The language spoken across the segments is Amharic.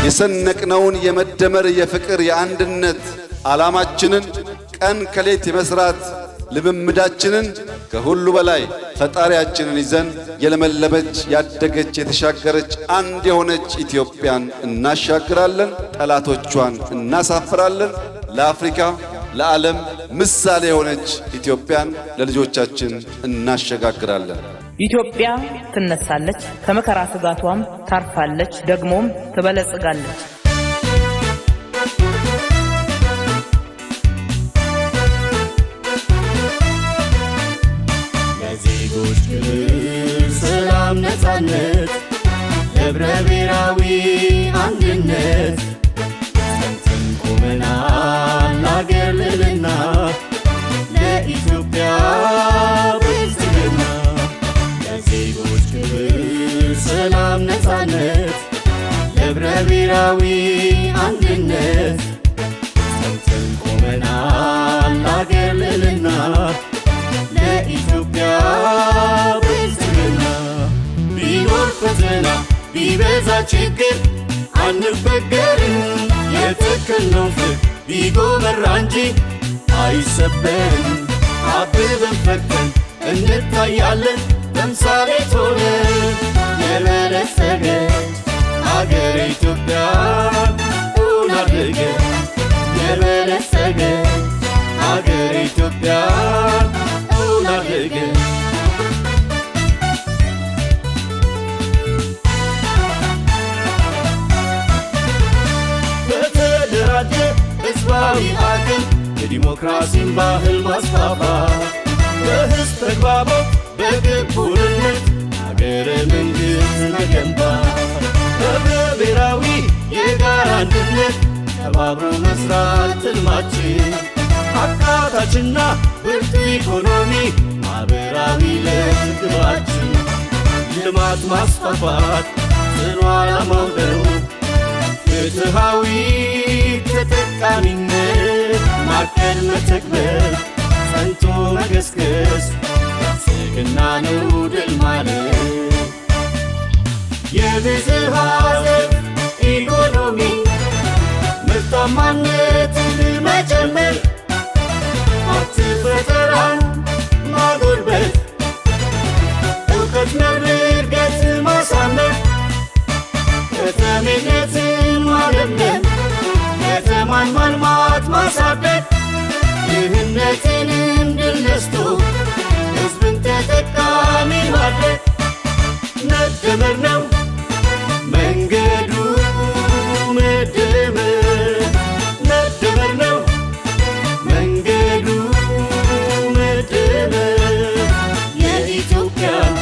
የሰነቅነውን የመደመር የፍቅር የአንድነት ዓላማችንን ቀን ከሌት የመስራት ልምምዳችንን ከሁሉ በላይ ፈጣሪያችንን ይዘን የለመለመች ያደገች የተሻገረች አንድ የሆነች ኢትዮጵያን እናሻግራለን። ጠላቶቿን እናሳፍራለን። ለአፍሪካ ለዓለም ምሳሌ የሆነች ኢትዮጵያን ለልጆቻችን እናሸጋግራለን። ኢትዮጵያ ትነሳለች፣ ከመከራ ስጋቷም ታርፋለች፣ ደግሞም ትበለጽጋለች። ለዜጎች ክብር፣ ሰላም፣ ነጻነት፣ ህብረ ብሔራዊ አንድነት ጸንተን ቆመናል። ለአገር ልዕልና፣ ለኢትዮጵያ ብልጽግና። ለዜጎች ክብር፣ ሰላም፣ ነጻነት፣ ህብረ ብሔራዊ አንድነት ጸንተን ቆመናል። ለአገር ልዕልና፣ ለኢትዮጵያ ብልጽግና። ቢኖር ፈተና ቢበዛ ችግር አንበገርም። የተከልነው ፍቅር ቢጎመራ እንጂ አይሰበርም። አብበን ፈክተን እንታያለን ተምሳሌት ሆነን። የበለጸገች አገር ኢትዮጵያ እውን አድርገን። የበለጸገች አገር ኢትዮጵያ እውን አድርገን። በተደራጀ ሕዝባዊ አቅም የዲሞክራሲን ባህል ማስፋፋት፣ በሕዝብ ተግባቦት በቅቡልነት አገረ መንግሥት መገንባት፣ ህብረ ብሔራዊ የጋራ አንድነት ተባብሮ መስራት ሕልማችን፣ አካታችና ብርቱ ኢኮኖሚ ማኅበራዊ ለውጥ ግባችን፣ ልማት ማስፋፋት ጽኑ ዓላማው ነው። ፍትሃዊ ተጠቃሚነት ማቀድ መተግበር ጸንቶ መገስገስ ብልጽግና ነው ድል ማለት። የብዝሃ ዘርፍ ኢኮኖሚ ምርታማነትን መጨመር፣ ሀብት ፈጠራን ማጎልበት፣ እውቀት መርገት ማሳመር፣ ከተሜነትን ማለምለም፣ ከተማን ማልማት ማሳደግ፣ ድህነትንም ድል ነስቶ ሕዝብን ተጠቃሚ ማድረግ። መደመር ነው መንገዱ መደመር፣ መደመር ነው መንገዱ መደመር። የኢትዮጵያን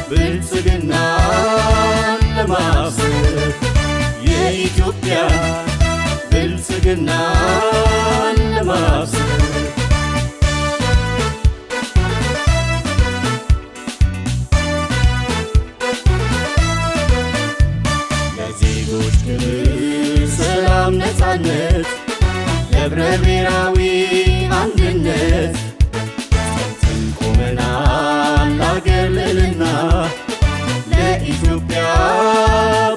ብልጽግና ለማብሰር፣ የኢትዮጵያን ብልጽግና ለማብሰር። ለዜጎች ክብር፣ ሰላም፣ ነጻነት፣ ለህብረ ብሔራዊ አንድነት ጸንተን ቆመናል። ለአገር ልዕልና፣ ለኢትዮጵያ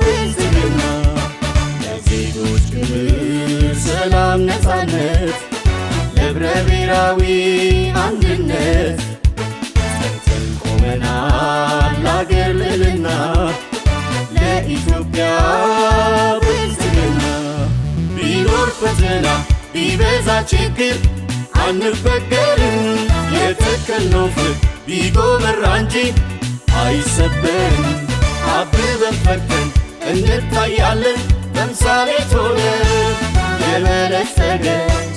ብልጽግና። ለዜጎች ክብር፣ ሰላም፣ ነጻነት፣ ለህብረ ብሔራዊ አንድነት ጸንተን ቆመናል። ለአገር ልዕልና፣ ለኢትዮጵያ ብልጽግና። ቢኖር ፈተና ቢበዛ ችግር አንበገርም። የተከልነው ፍቅር ቢጎመራ እንጂ አይሰበርም። አብበን ፈክተን እንታያለን ተምሳሌት ሆነን። የበለጸገች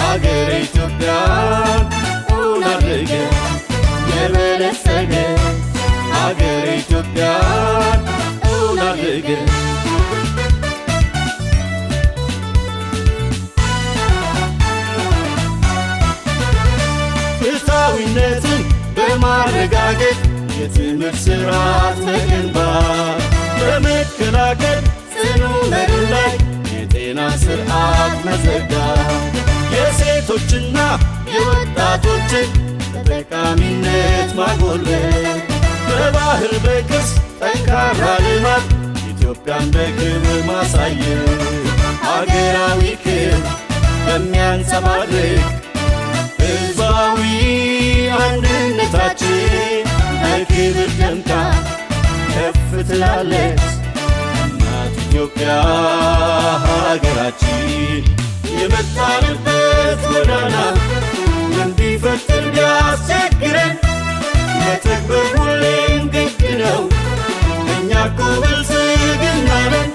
አገር ኢትዮጵያ እውን አድርገን። የበለጸገች አገር ኢትዮጵያ እውን አድርገን። ፍትሃዊነትን በማረጋገጥ የትምህርት ስርዓት መገንባት፣ በመከላከል ጽኑ መርህ ላይ የጤና ስርዓት መዘርጋት፣ የሴቶችና የወጣቶችን ተጠቃሚነት ማጎልበት፣ በባህል በቅርስ ጠንካራ ልማት ኢትዮጵያን በክብር ማሳየት ሀገራዊ ክብር በሚያንጸባርቅ ሕዝባዊ አንድነታችን በክብር ደምቃ ከፍ ትላለች እናት ኢትዮጵያ ሀገራችን። የመጣንበት ጎዳና ምን ቢፈትር ቢያስቸግረን መተግበር ሁሌም ግድ ነው። እኛ እኮ ብልጽግና ነን።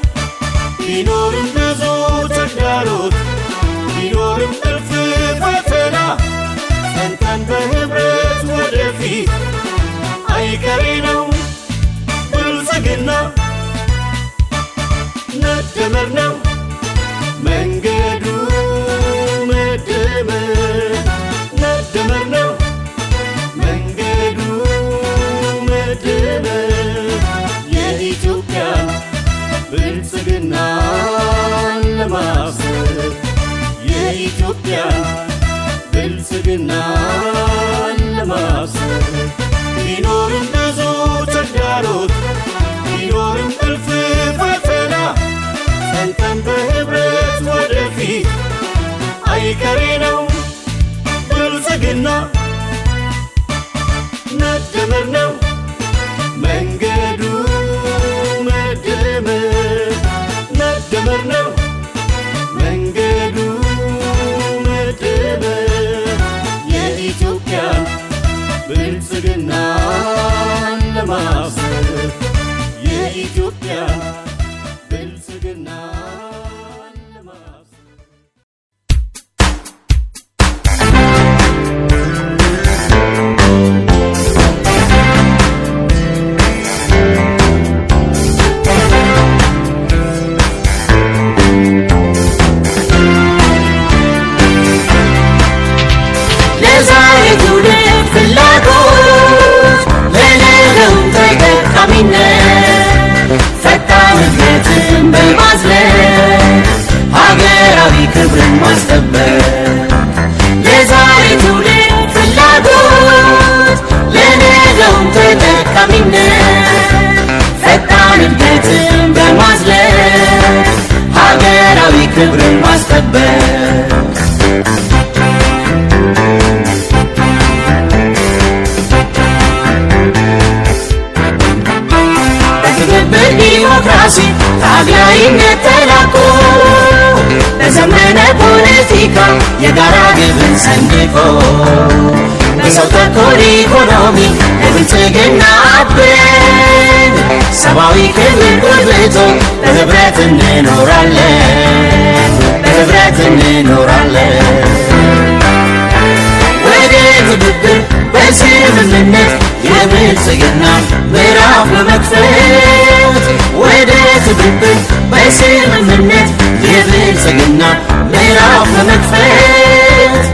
ቢኖርም ብዙ ተግዳሮት ቢኖርም እልፍ ፈተና ጸንተን በህብረት ወደፊት አይቀሬ ነው ብልጽግና። መደመር ነው መንገዱ መደመር መደመር ነው መንገዱ መደመር የኢትዮጵያን ብልጽግናን ለማብሰር የኢትዮጵያን ብልጽግናን ለማብሰር ቢኖርም ብዙ ተግዳሮት ቢኖርም እልፍ ፈተና ጸንተን በህብረት ወደፊት አይቀሬ ነው ብልጽግና። መደመር ነው መንገዱ መደመር መደመር ነው መንገዱ መደመር የኢትዮጵያን ብልጽግናን ለማብሰር የኢትዮጵያን ብልጽግናን ለማብሰር ለዛሬ ትውልድ ፍላጎት ለነገው ተጠቃሚነት ፈጣን እድገትን በማዝለት ሀገራዊ ክብርን ማስጠበቅ ለዛሬ ትውልድ ፍላጎት ለነገው ተጠቃሚነት ፈጣን እድገትን በማዝለት ሀገራዊ ክብርን ማስጠበቅ ዲሞክራሲ ታጋይነት ተላቆ በዘመነ ፖለቲካ የጋራ ግብን ሰንቆ በሰው ተኮር ኢኮኖሚ ለብልጽግና አብረን ሰብአዊ ክብር ጎልብቶ በህብረት እንኖራለን በህብረት እንኖራለን ወደ ትብብር በስምምነት የብልጽግና ምዕራፍ በመክፈት ወደ ትብብር በስምምነት የብልጽግና ምዕራፍ በመክፈት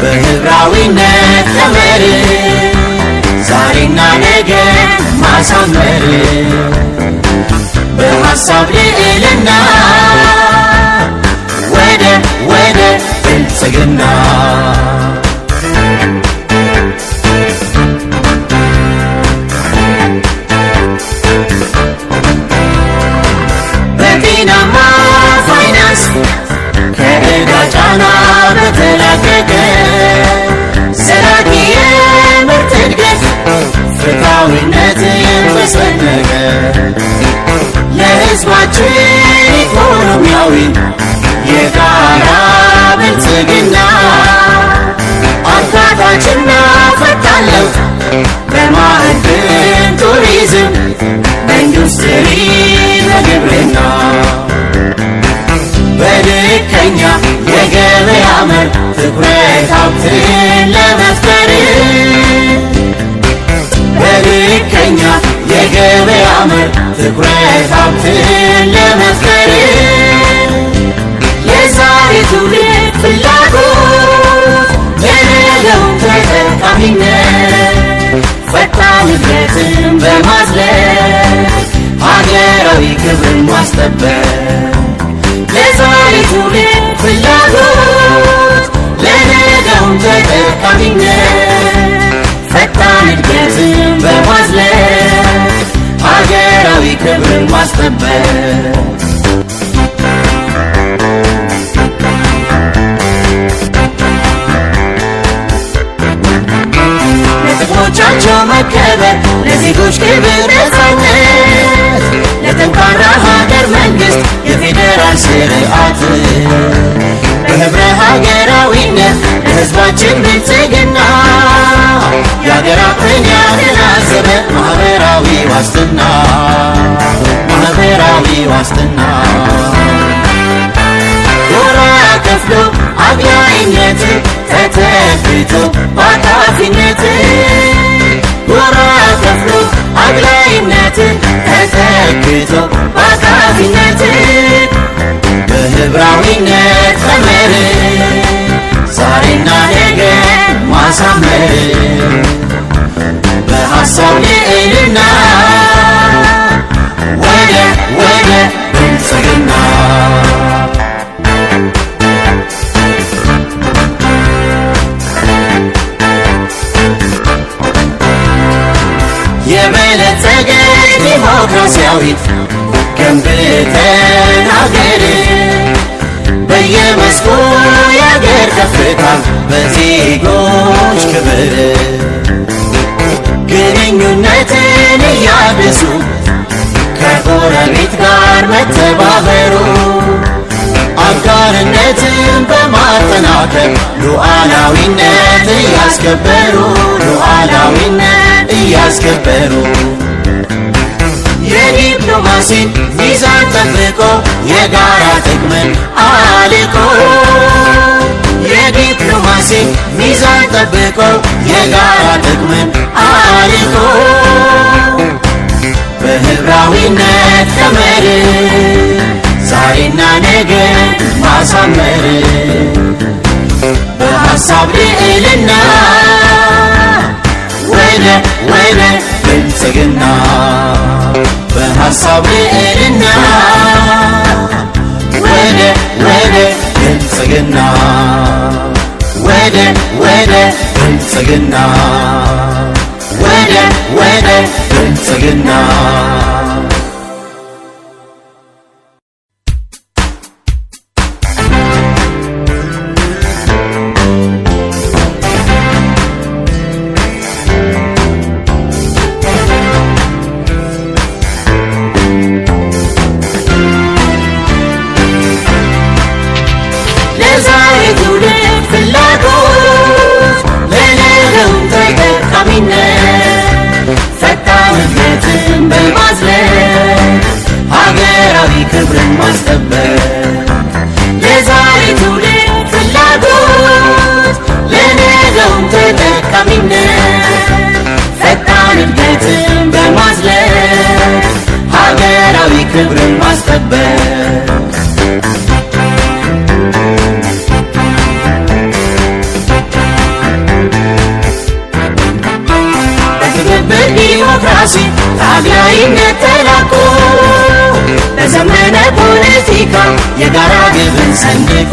በህብራዊነት ቀመር ዛሬና ነገ ማሳመር በሐሳብ ልዕልና ወደ ብልጽግና በጤናማ ፋይናንስ ከዕዳ ጫና በተላቀቀ ዘላቂ የምርት እድገት ፍትሃዊነት የተሰነቀ ለሕዝባችን ኢኮኖሚያዊ የጋራ ብልጽግና አካታችና ፈጣን ለውጥ በማዕድን ቱሪዝም በኢንዱስትሪ በግብርና በልከኛ የገበያ መር ትኩረት ሀብትን ለመፍጠር በልከኛ የገበያ መር ትኩረት ሀብትን ለመፍጠር የዛሬ ትውልድ ፍላጎት የነገው ተጠቃሚነት ፈጣን እድገትን በማዝለት ሀገራዊ ክብርን ማስጠበቅ ለዛሬ ትውልድ ፍላጎት ለነገው ተጠቃሚነት ፈጣን እድገትን በማዝለት ክብርን ማስጠበቅ ለጥቅሞቻቸው መከበር ለዜጎች ክብር ነፃነት ለጠንካራ ሀገር መንግስት የፌዴራል ስርዓት በህብረ ሀገራዊነት ለህዝባችን ብልጽግና የሀገር አቅምን ያገናዘበ ማህበራዊ ዋስትና ጎራ ከፍሎ አግላይነት ተተክቶ ባካፊነት ጎራ ከፍሎ አግላይነት ተተክቶ ባካፊነት በህብራዊነት ቀመር ዛሬና ነገ ማሳመር በሐሳብ ልዕልና ወደ ብልጽግና የበለጸገ ዲሞክራሲያዊት ገንብተን ሀገር በየመስኩ የአገር ከፍታ በዜጎች ክብር ግንኙነትን እያደሱ ከጎረቤት ጋር መተባበሩ አጋርነትን በማጠናከር ሉዓላዊነት እያስከበሩ የዲፕሎማሲን ሚዛን ጠብቆ የጋራ ጥቅምን አልቆ የዲፕሎማሲን ሚዛን ጠብቆ የጋራ ጥቅምን አልቆ በህብራዊነት ቀመር ዛሬና ነገ ማሳመር በሐሳብ ልዕልና ወደ ብልጽግና በሐሳብ ልዕልና ወደ ብልጽግና ወደ ብልጽግና ወደ ብልጽግና ክብርን ማስጠበቅ ለዛሬ ትውልድ ፍላጎት ለነገውም ተጠቃሚነት ፈጣን እድገትን በማዝለቅ ሀገራዊ ክብርን ማስጠበቅ በትብብር ዲሞክራሲ ታጋይነት ተላቆ በዘመነ ፖለቲካ የጋራ ግብን ሰንቆ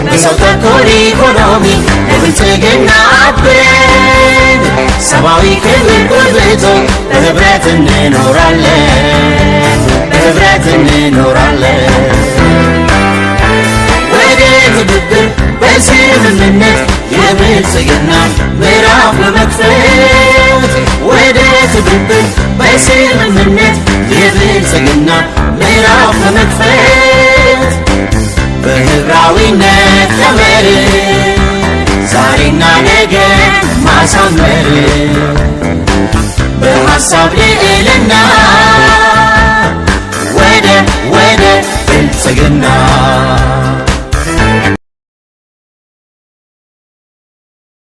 በሰው ተኮር ኢኮኖሚ ለብልጽግና አብረን ሰብአዊ ክብር ጎልብቶ በህብረት እንኖራለን ወደ ትብብር በስምምነት የብልጽግና ምዕራፍ በመክፈት ወደ ትብብር በስምምነት የብልጽግና ምዕራፍ በመክፈት በህብራዊነት ቀመር ዛሬና ነገ ማሳመር በሐሳብ ልዕልና ወደ ብልጽግና